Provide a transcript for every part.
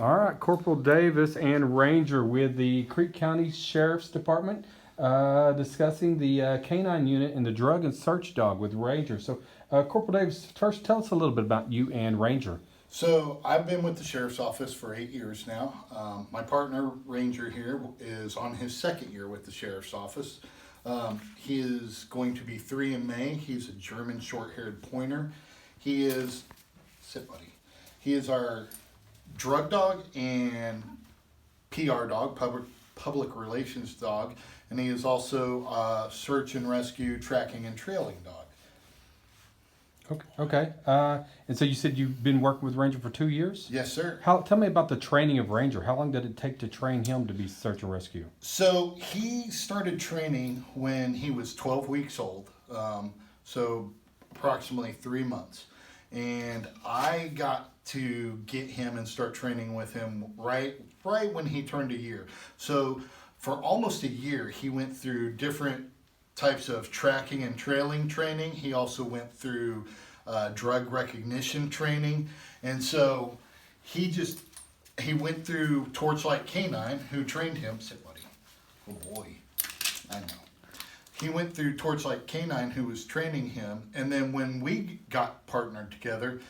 All right, Corporal Davis and Ranger with the Creek County Sheriff's Department discussing the canine unit and the drug and search dog with Ranger. So, Corporal Davis, first tell us a little bit about you and Ranger. So I've been with the sheriff's office for 8 years now. My partner Ranger here is on his second year with the sheriff's office. He is going to be 3 in May. He's a German short-haired pointer. He is, sit buddy, he is our drug dog and PR dog, public relations dog, and he is also a search and rescue, tracking and trailing dog. Okay. And so you said you've been working with Ranger for 2 years? Yes, sir. Tell me about the training of Ranger. How long did it take to train him to be search and rescue? So he started training when he was 12 weeks old, so approximately 3 months. And I got to get him and start training with him right when he turned a year. So for almost a year, he went through different types of tracking and trailing training. He also went through drug recognition training. And so he went through Torchlight Canine, who trained him. Sit, buddy. Oh boy, I know. He went through Torchlight Canine, who was training him. And then when we got partnered together,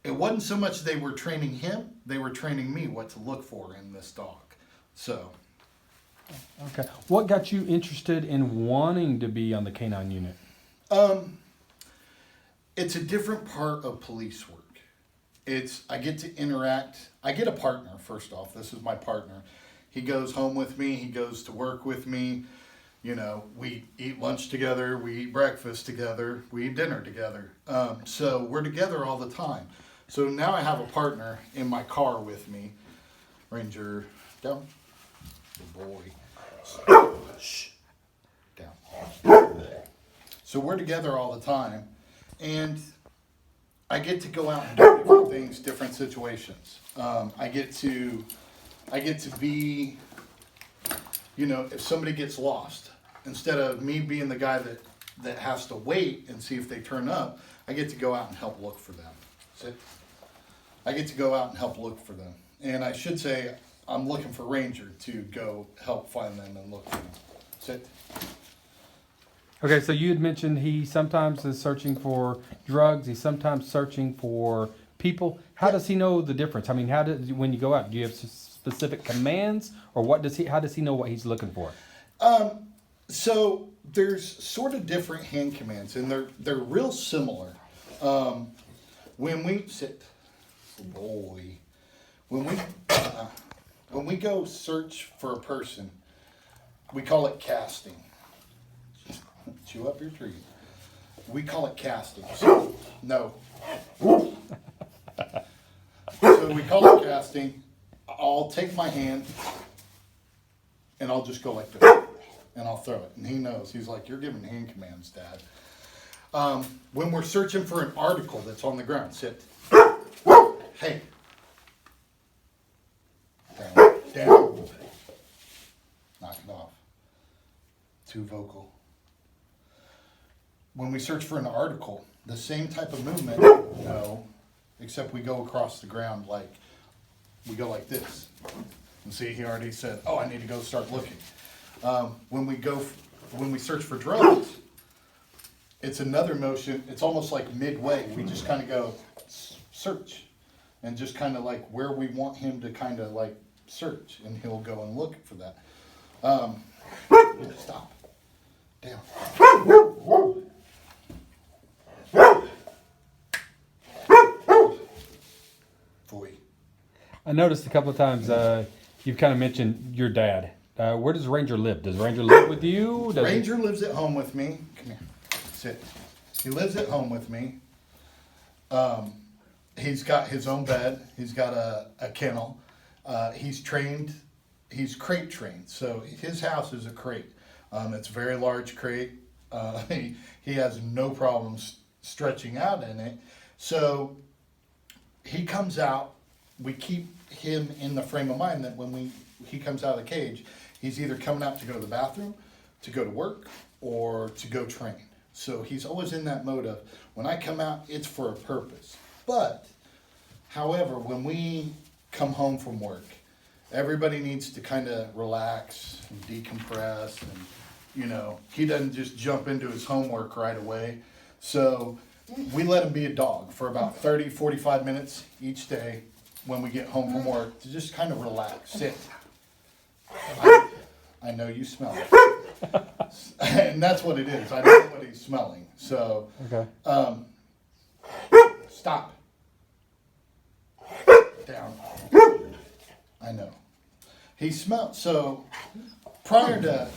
it wasn't so much they were training him, they were training me what to look for in this dog. So. Okay. What got you interested in wanting to be on the canine unit? It's a different part of police work. I get to interact. I get a partner, first off. This is my partner. He goes home with me. He goes to work with me. You know, we eat lunch together. We eat breakfast together. We eat dinner together. So we're together all the time. So now I have a partner in my car with me. Ranger, down. Good boy. Shh. Down. So we're together all the time. And I get to go out and do different things, different situations. I get to be, if somebody gets lost, instead of me being the guy that has to wait and see if they turn up, I get to go out and help look for them. I get to go out and help look for them. And I should say, I'm looking for Ranger to go help find them and look for them. Sit. Okay, so you had mentioned he sometimes is searching for drugs. He's sometimes searching for people. How does he know the difference? I mean, when you go out, do you have specific commands, or how does he know what he's looking for? So there's sort of different hand commands, and they're real similar. When we sit, boy, when we go search for a person, we call it casting. Chew up your tree. We call it casting. So, no. So we call it casting. I'll take my hand and I'll just go like this. And I'll throw it. And he knows. He's like, you're giving hand commands, Dad. When we're searching for an article that's on the ground, sit. Hey. Down. Knock it off. Too vocal. When we search for an article, the same type of movement, no, except we go across the ground we go like this. And see, he already said, oh, I need to go start looking. When we search for drugs, it's another motion. It's almost like midway. We just kind of go search and just kind of like where we want him to kind of like search, and he'll go and look for that. Stop. Down. I noticed a couple of times you've kind of mentioned your dad. Where does Ranger live? Does Ranger live with you? Ranger lives at home with me. Come here. Sit. He lives at home with me. He's got his own bed. He's got a kennel. He's trained. He's crate trained. So his house is a crate. It's a very large crate. He has no problems stretching out in it. So he comes out. We keep him in the frame of mind that when he comes out of the cage, he's either coming out to go to the bathroom, to go to work, or to go train. So he's always in that mode of, when I come out, it's for a purpose. But, however, when we come home from work. Everybody needs to kind of relax and decompress, and you know, he doesn't just jump into his homework right away. So we let him be a dog for about 30, 45 minutes each day when we get home from work to just kind of relax, sit. I know you smell it. And that's what it is. I know what he's smelling. So, Okay. Stop. Down. I know. He smelled. So, prior to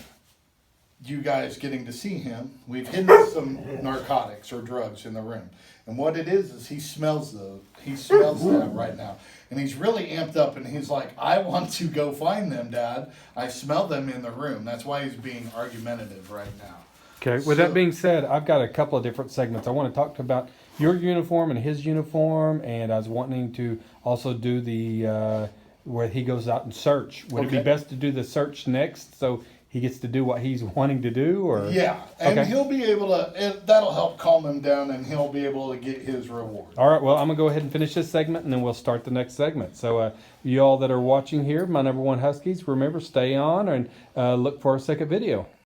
you guys getting to see him, we've hidden some narcotics or drugs in the room. And what it is he smells those. He smells that right now. And he's really amped up, and he's like, I want to go find them, Dad. I smell them in the room. That's why he's being argumentative right now. Okay. With that being said, I've got a couple of different segments. I want to talk about your uniform and his uniform, and I was wanting to also do the where he goes out and search. Would it be Okay. best to do the search next so he gets to do what he's wanting to do, or Yeah, and Okay. he'll be able to, that'll help calm him down, and he'll be able to get his reward. All right, well, I'm going to go ahead and finish this segment, and then we'll start the next segment. So, you all that are watching here, my number one Huskies, remember, stay on and look for our second video.